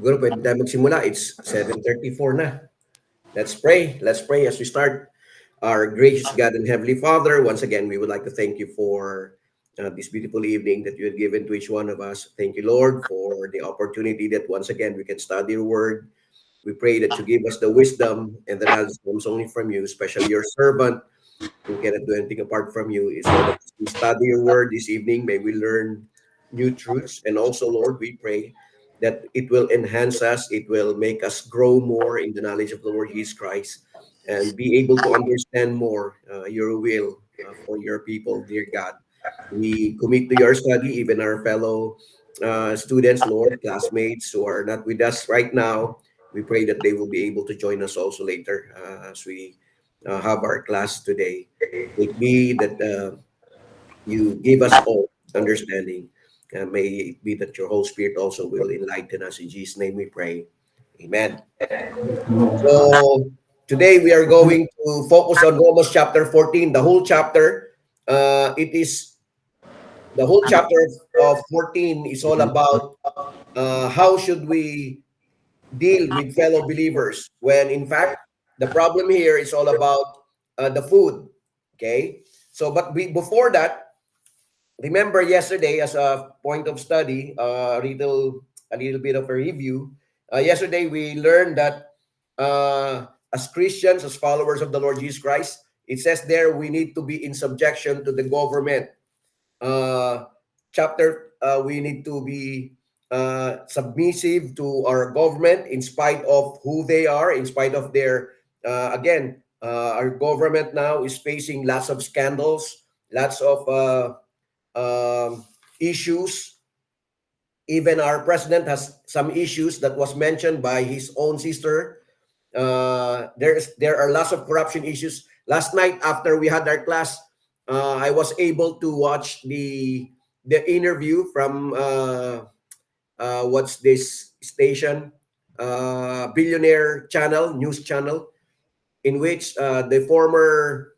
Siguro pwede tayo magsimula. It's 7:34 na. Let's pray. Let's pray as we start. Our gracious God and Heavenly Father, once again, we would like to thank you for this beautiful evening that you have given to each one of us. Thank you, Lord, for the opportunity that once again we can study your word. We pray that you give us the wisdom and the knowledge that comes only from you, especially your servant who cannot do anything apart from you. So that as we study your word this evening, may we learn new truths. And also, Lord, we pray that it will enhance us, it will make us grow more in the knowledge of the Lord Jesus Christ and be able to understand more your will for your people, dear God. We commit to your study, even our fellow students, Lord, classmates who are not with us right now. We pray that they will be able to join us also later as we have our class today. It be that you give us all understanding. May it be that your Holy Spirit also will enlighten us. In Jesus' name we pray. Amen. So today we are going to focus on Romans chapter 14, the whole chapter. It is the whole chapter of 14 is all about how should we deal with fellow believers when in fact the problem here is all about the food. Okay, so but before that, remember yesterday as a point of study, a little bit of a review. Yesterday we learned that as Christians, as followers of the Lord Jesus Christ, it says there we need to be in subjection to the government. uh, we need to be submissive to our government in spite of who they are, in spite of their, our government now is facing lots of scandals, lots of issues. Even our president has some issues that was mentioned by his own sister. There are lots of corruption issues. Last night after we had our class, I was able to watch the interview from what's this station, billionaire channel, news channel, in which the former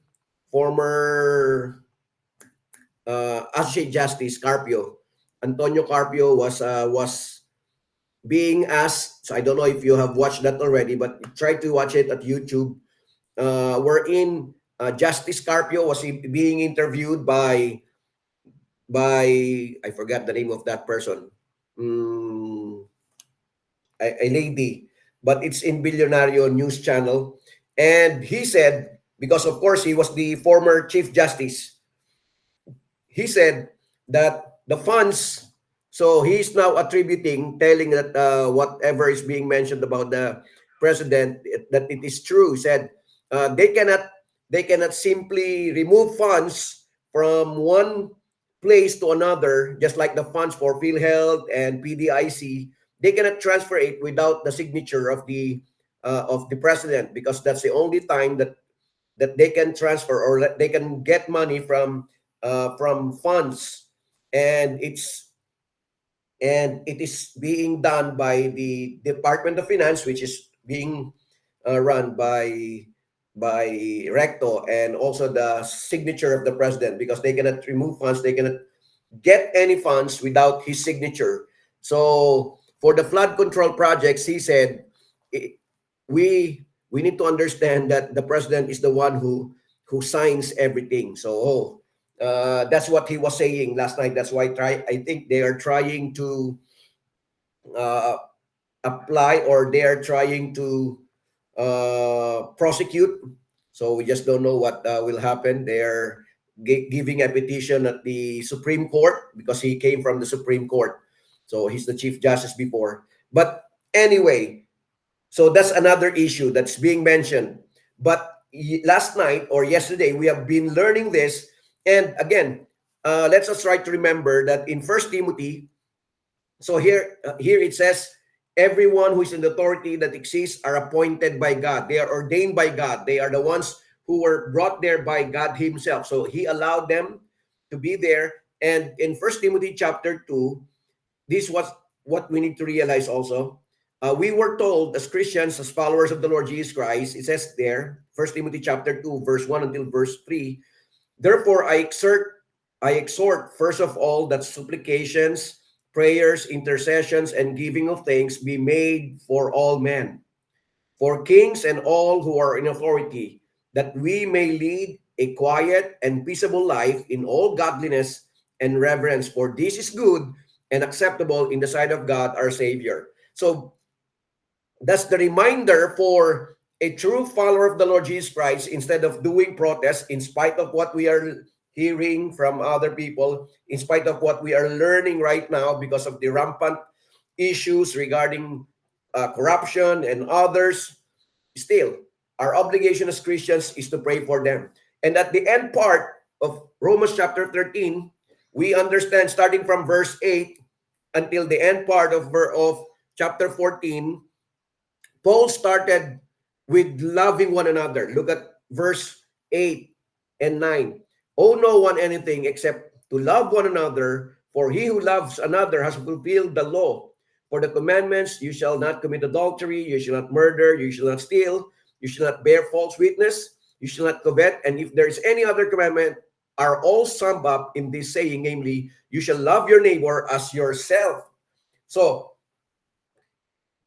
Associate Justice Carpio, Antonio Carpio, was being asked. So I don't know if you have watched that already, but try to watch it at YouTube. Wherein Justice Carpio was being interviewed by I forgot the name of that person, mm, a lady, but it's in Billionario News Channel, and he said, because of course he was the former Chief Justice, he said that the funds. So he's now telling that whatever is being mentioned about the president, that it is true. He said they cannot simply remove funds from one place to another, just like the funds for PhilHealth and PDIC. They cannot transfer it without the signature of the president, because that's the only time that they can transfer or that they can get money from funds, and it is being done by the Department of Finance, which is being run by Recto, and also the signature of the president, because they cannot remove funds, they cannot get any funds without his signature. So for the flood control projects, he said, i- we need to understand that the president is the one who signs everything. So that's what he was saying last night. That's why I think they are trying to uh, apply, or they are trying to prosecute. So we just don't know what will happen. They're giving a petition at the Supreme Court, because he came from the Supreme Court. So he's the Chief Justice before. But anyway, so that's another issue that's being mentioned. But last night or yesterday, we have been learning this. And again, let's us try to remember that in First Timothy, so here it says, everyone who is in the authority that exists are appointed by God. They are ordained by God. They are the ones who were brought there by God himself. So he allowed them to be there. And in First Timothy chapter 2, this was what we need to realize also. We were told as Christians, as followers of the Lord Jesus Christ, it says there, First Timothy chapter 2, verse 1 until verse 3, therefore I exhort first of all that supplications, prayers, intercessions, and giving of thanks be made for all men, for kings and all who are in authority, that we may lead a quiet and peaceable life in all godliness and reverence, for this is good and acceptable in the sight of God our Savior. So that's the reminder for a true follower of the Lord Jesus Christ. Instead of doing protests, in spite of what we are hearing from other people, in spite of what we are learning right now because of the rampant issues regarding corruption and others, still, our obligation as Christians is to pray for them. And at the end part of Romans chapter 13, we understand, starting from verse 8 until the end part of chapter 14, Paul started with loving one another. Look at verse 8 and 9. Owe no one anything except to love one another, for he who loves another has fulfilled the law. For the commandments, you shall not commit adultery, you shall not murder, you shall not steal, you shall not bear false witness, you shall not covet, and if there is any other commandment, are all summed up in this saying, namely, you shall love your neighbor as yourself. So,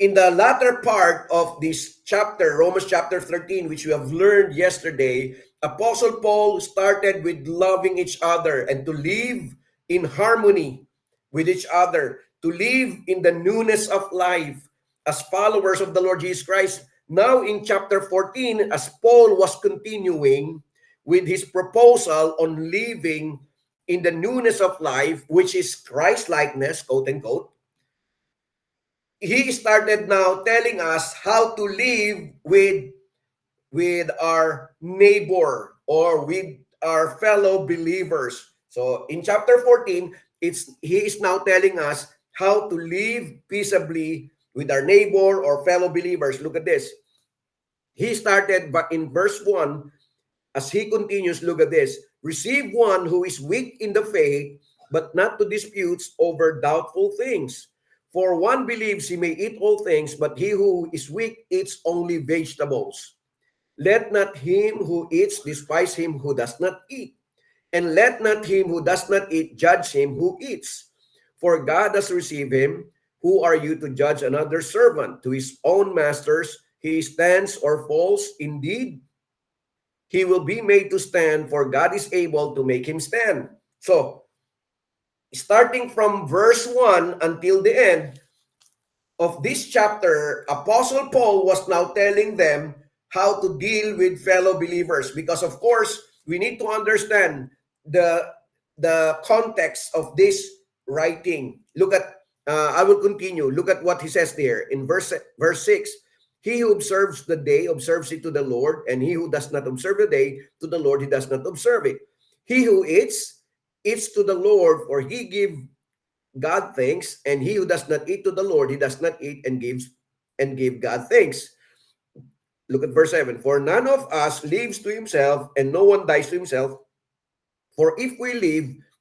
in the latter part of this chapter, Romans chapter 13, which we have learned yesterday, Apostle Paul started with loving each other and to live in harmony with each other, to live in the newness of life as followers of the Lord Jesus Christ. Now in chapter 14, as Paul was continuing with his proposal on living in the newness of life, which is Christ-likeness, quote unquote, he started now telling us how to live with our neighbor or with our fellow believers. So in chapter 14, he is now telling us how to live peaceably with our neighbor or fellow believers. Look at this. He started but in verse 1, as he continues, look at this. Receive one who is weak in the faith, but not to disputes over doubtful things. For one believes he may eat all things, but he who is weak eats only vegetables. Let not him who eats despise him who does not eat, and let not him who does not eat judge him who eats. For God has received him. Who are you to judge another servant? To his own masters he stands or falls. Indeed, he will be made to stand, for God is able to make him stand. So, starting from verse 1 until the end of this chapter, Apostle Paul was now telling them how to deal with fellow believers, because of course we need to understand the context of this writing. Look at I will continue. Look at what he says there in verse 6. He who observes the day observes it to the Lord, and he who does not observe the day to the Lord, he does not observe it. He who eats to the Lord, for he give God thanks, and he who does not eat to the Lord, he does not eat and give God thanks. Look at verse 7. For none of us lives to himself, and no one dies to himself. For if we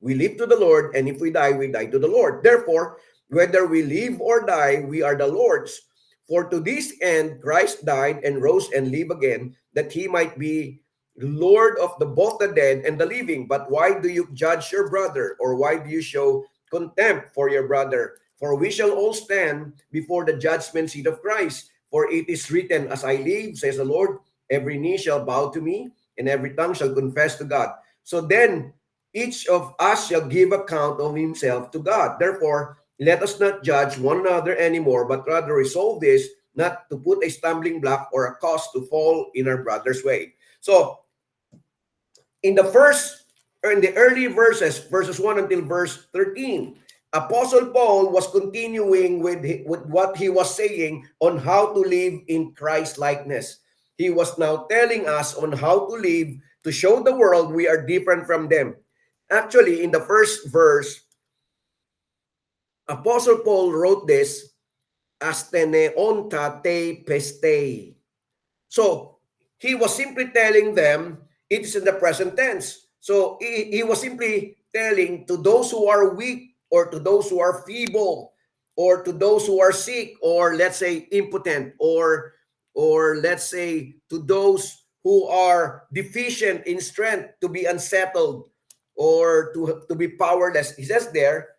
live to the Lord, and if we die to the Lord. Therefore, whether we live or die, we are the Lord's. For to this end Christ died and rose and lived again, that he might be Lord of both the dead and the living. But why do you judge your brother, or why do you show contempt for your brother? For we shall all stand before the judgment seat of Christ. For it is written, as I live, says the Lord, every knee shall bow to me, and every tongue shall confess to God. So then each of us shall give account of himself to God. Therefore, let us not judge one another anymore, but rather resolve this, not to put a stumbling block or a cause to fall in our brother's way. So, in the early verses 1 until verse 13, Apostle Paul was continuing with what he was saying on how to live in Christ likeness. He was now telling us on how to live to show the world we are different from them. Actually, in the first verse, Apostle Paul wrote this as teneonta te peste. So, he was simply telling them it is in the present tense. So, he was simply telling to those who are weak, or to those who are feeble, or to those who are sick, or let's say impotent, or let's say to those who are deficient in strength, to be unsettled or to be powerless. He says there,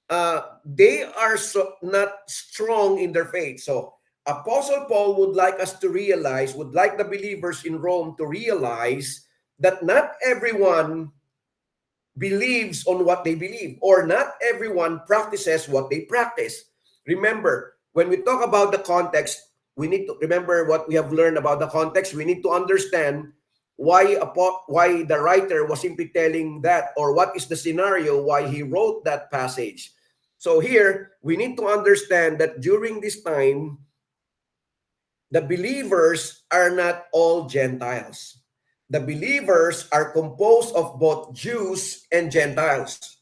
they are not strong in their faith. So Apostle Paul would like us to realize, would like the believers in Rome to realize that not everyone believes on what they believe, or not everyone practices what they practice. Remember, when we talk about the context, we need to remember what we have learned about the context. We need to understand why the writer was simply telling that, or what is the scenario why he wrote that passage. So here, we need to understand that during this time, the believers are not all Gentiles. The believers are composed of both Jews and Gentiles.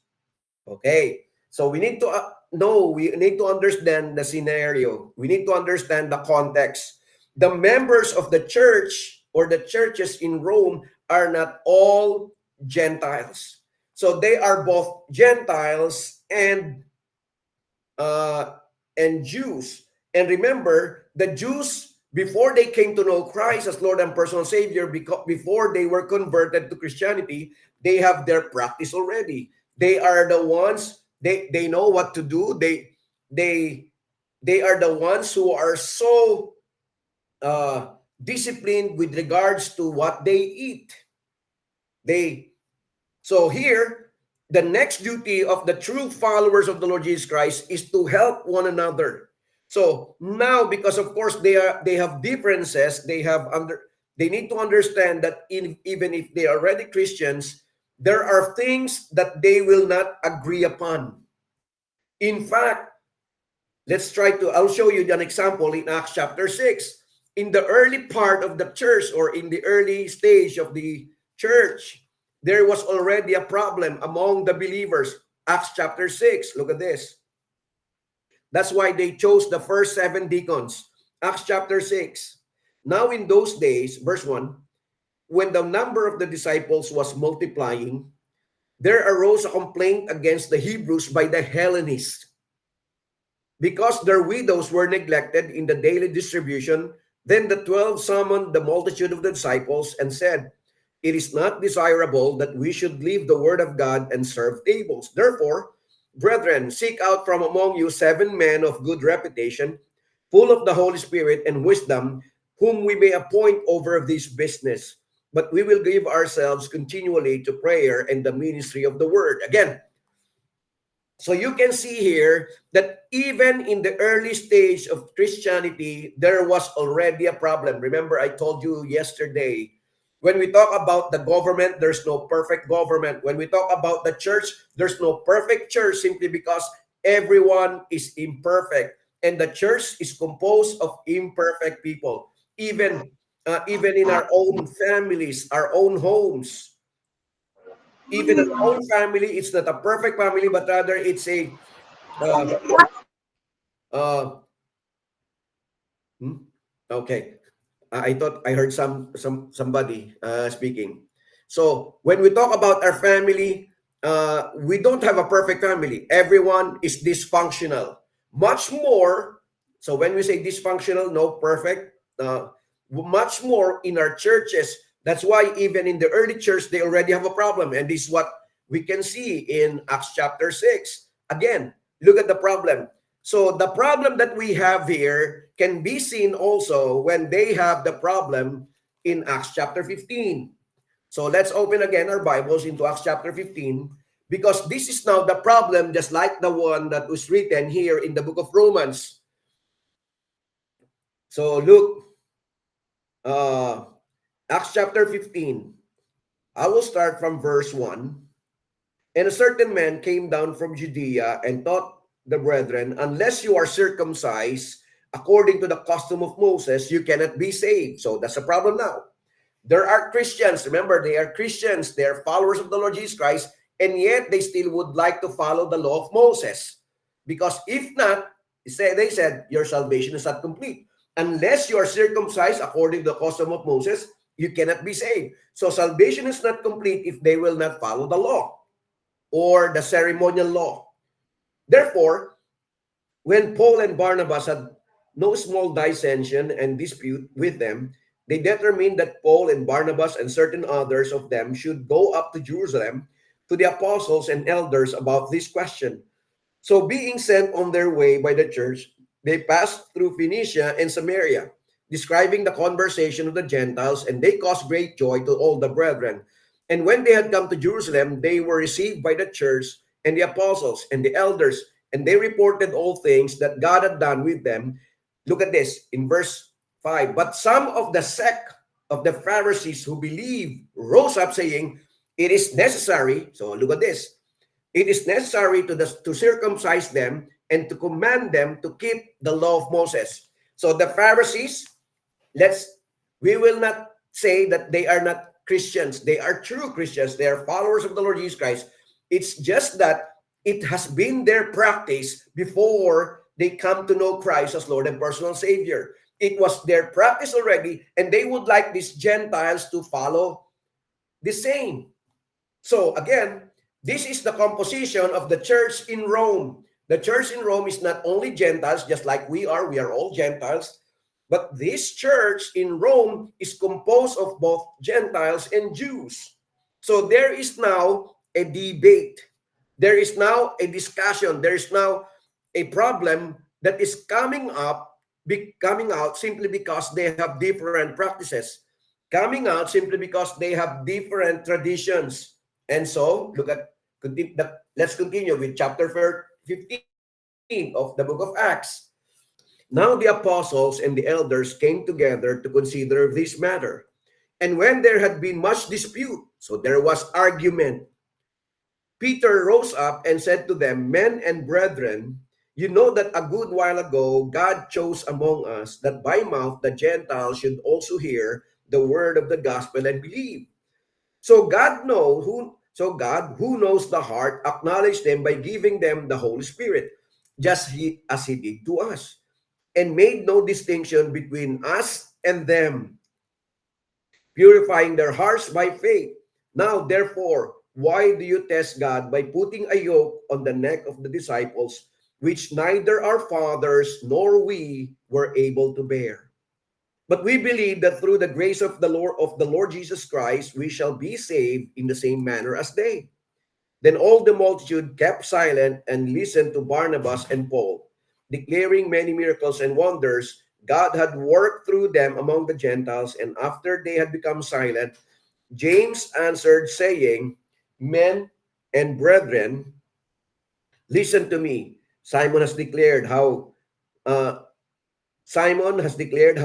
Okay. So we need to we need to understand the scenario. We need to understand the context. The members of the church or the churches in Rome are not all Gentiles. So they are both Gentiles and Jews. And remember, the Jews, before they came to know Christ as Lord and personal Savior, before they were converted to Christianity, they have their practice already. They are the ones, they know what to do. They are the ones who are so disciplined with regards to what they eat. So here, the next duty of the true followers of the Lord Jesus Christ is to help one another. So now, because of course they have differences, they need to understand that even if they are already Christians, there are things that they will not agree upon. In fact, I'll show you an example in Acts chapter 6. In the early part of the church, or in the early stage of the church, there was already a problem among the believers. Acts chapter 6, look at this. That's why they chose the first 7 deacons. Acts chapter 6. Now in those days, verse 1, when the number of the disciples was multiplying, there arose a complaint against the Hebrews by the Hellenists, because their widows were neglected in the daily distribution. Then the 12 summoned the multitude of the disciples and said, "It is not desirable that we should leave the word of God and serve tables. Therefore, brethren, seek out from among you 7 men of good reputation, full of the Holy Spirit and wisdom, whom we may appoint over this business. But we will give ourselves continually to prayer and the ministry of the word." Again, so you can see here that even in the early stage of Christianity, there was already a problem. Remember, I told you yesterday, when we talk about the government, there's no perfect government. When we talk about the church, there's no perfect church, simply because everyone is imperfect. And the church is composed of imperfect people. Even in our own families, our own homes, even our own family, it's not a perfect family, but rather it's a uh, uh, okay. I thought I heard somebody speaking. So when we talk about our family, we don't have a perfect family. Everyone is dysfunctional. Much more. So when we say dysfunctional, no perfect. Much more in our churches. That's why even in the early church, they already have a problem. And this is what we can see in Acts chapter 6. Again, look at the problem. So the problem that we have here can be seen also when they have the problem in Acts chapter 15. So let's open again our Bibles into Acts chapter 15, because this is now the problem, just like the one that was written here in the book of Romans. So look, Acts chapter 15. I will start from verse 1. And a certain man came down from Judea and taught the brethren, "Unless you are circumcised according to the custom of Moses, you cannot be saved." So that's a problem now. There are Christians, remember, they are Christians, they are followers of the Lord Jesus Christ, and yet they still would like to follow the law of Moses. Because if not, they said, your salvation is not complete. Unless you are circumcised according to the custom of Moses, you cannot be saved. So salvation is not complete if they will not follow the law or the ceremonial law. Therefore, when Paul and Barnabas had no small dissension and dispute with them, they determined that Paul and Barnabas and certain others of them should go up to Jerusalem to the apostles and elders about this question. So being sent on their way by the church, they passed through Phoenicia and Samaria, describing the conversation of the Gentiles, and they caused great joy to all the brethren. And when they had come to Jerusalem, they were received by the church and the apostles and the elders, and they reported all things that God had done with them. Look at this in verse 5. But some of the sect of the Pharisees who believed rose up, saying, it is necessary. So look at this. It is necessary to circumcise them and to command them to keep the law of Moses. So the Pharisees, we will not say that they are not Christians. They are true Christians. They are followers of the Lord Jesus Christ. It's just that it has been their practice before they come to know Christ as Lord and personal Savior. It was their practice already, and they would like these Gentiles to follow the same. So again, this is the composition of the church in Rome. The church in Rome is not only Gentiles, just like we are all Gentiles, but this church in Rome is composed of both Gentiles and Jews. So there is now a debate. There is now a discussion. There is now a problem that is coming out simply because they have different practices. Coming out simply because they have different traditions. And so, let's continue with chapter 15 of the book of Acts. Now the apostles and the elders came together to consider this matter. And when there had been much dispute, so there was argument, Peter rose up and said to them, men and brethren, you know that a good while ago God chose among us that by mouth the Gentiles should also hear the word of the gospel and believe. So God, who knows the heart, acknowledged them by giving them the Holy Spirit, just as he did to us, and made no distinction between us and them, purifying their hearts by faith. Now, therefore, why do you test God by putting a yoke on the neck of the disciples, which neither our fathers nor we were able to bear? But we believe that through the grace of the Lord Jesus Christ, we shall be saved in the same manner as they. Then all the multitude kept silent and listened to Barnabas and Paul, declaring many miracles and wonders God had worked through them among the Gentiles. And after they had become silent, James answered, saying, men and brethren, listen to me. Simon has declared how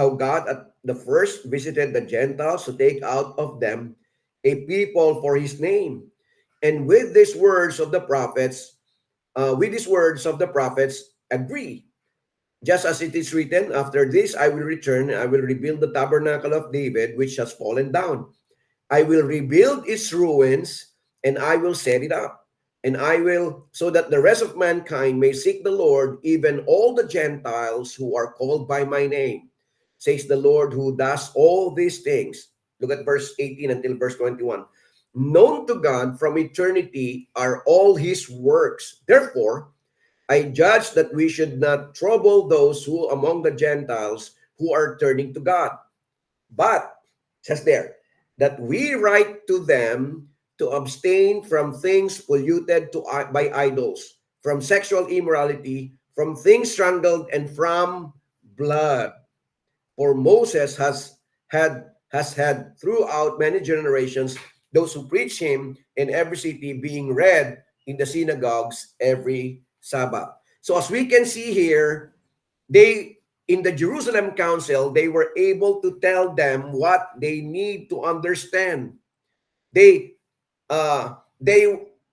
God at the first visited the Gentiles to take out of them a people for his name. And with these words of the prophets, agree. Just as it is written, after this I will return, I will rebuild the tabernacle of David, which has fallen down. I will rebuild its ruins, and I will set it up. And I will, so that the rest of mankind may seek the Lord, even all the Gentiles who are called by my name, says the Lord who does all these things. Look at verse 18 until verse 21. Known to God from eternity are all his works. Therefore, I judge that we should not trouble those who among the Gentiles who are turning to God. But, says there, that we write to them to abstain from things polluted by idols, from sexual immorality, from things strangled, and from blood. For Moses has had throughout many generations those who preach him in every city, being read in the synagogues every Sabbath. So as we can see here, they in the Jerusalem Council, they were able to tell them what they need to understand. They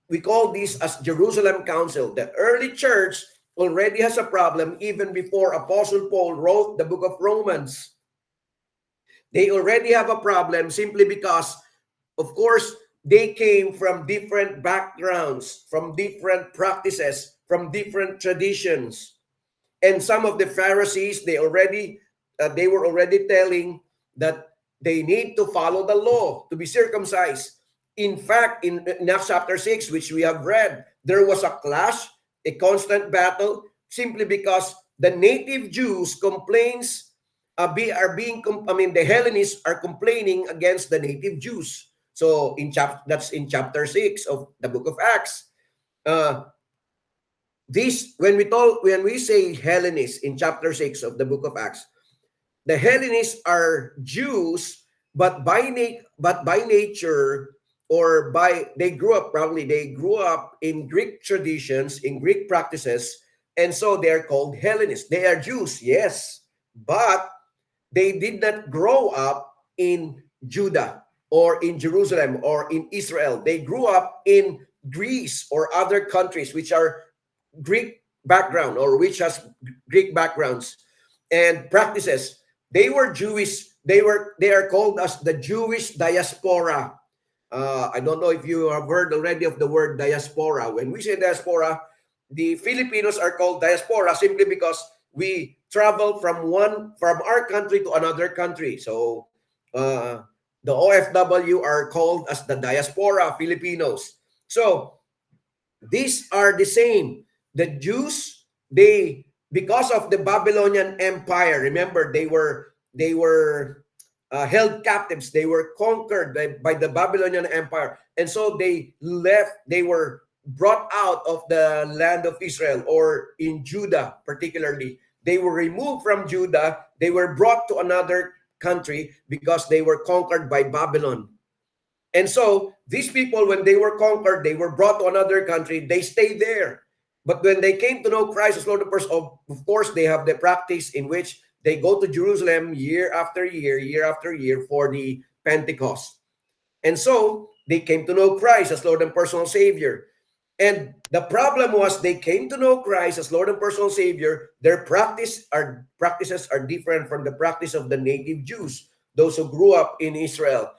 we call this as Jerusalem Council. The early church already has a problem even before Apostle Paul wrote the book of Romans. They already have a problem simply because, of course, they came from different backgrounds, from different practices, from different traditions. And some of the Pharisees, they were already telling that they need to follow the law to be circumcised. In fact, in Acts chapter 6, which we have read, there was a clash, a constant battle, simply because the native Jews the Hellenists are complaining against the native Jews. So that's in chapter 6 of the book of Acts. This, when we say Hellenists in chapter 6 of the book of Acts, the Hellenists are Jews, but by nature, or by they grew up in Greek traditions, in Greek practices, and so they are called Hellenists. They are Jews, yes, but they did not grow up in Judah or in Jerusalem or in Israel. They grew up in Greece or other countries which are Greek background, or which has Greek backgrounds and practices. They were Jewish. They are called as the Jewish diaspora. I don't know if you have heard already of the word diaspora. When we say diaspora, the Filipinos are called diaspora simply because we travel from our country to another country. So the OFW are called as the diaspora Filipinos. So these are the same. The Jews, they, because of the Babylonian Empire, remember they were held captives. They were conquered by the Babylonian Empire, and so they left. They were brought out of the land of Israel, or in Judah particularly. They were removed from Judah. They were brought to another country because they were conquered by Babylon. And so these people, when they were conquered, they were brought to another country, they stayed there. But when they came to know Christ as Lord and Person, of course, they have the practice in which they go to Jerusalem year after year for the Pentecost. And so they came to know Christ as Lord and personal Savior. And the problem was, they came to know Christ as Lord and personal Savior. Their practices are different from the practice of the native Jews, those who grew up in Israel.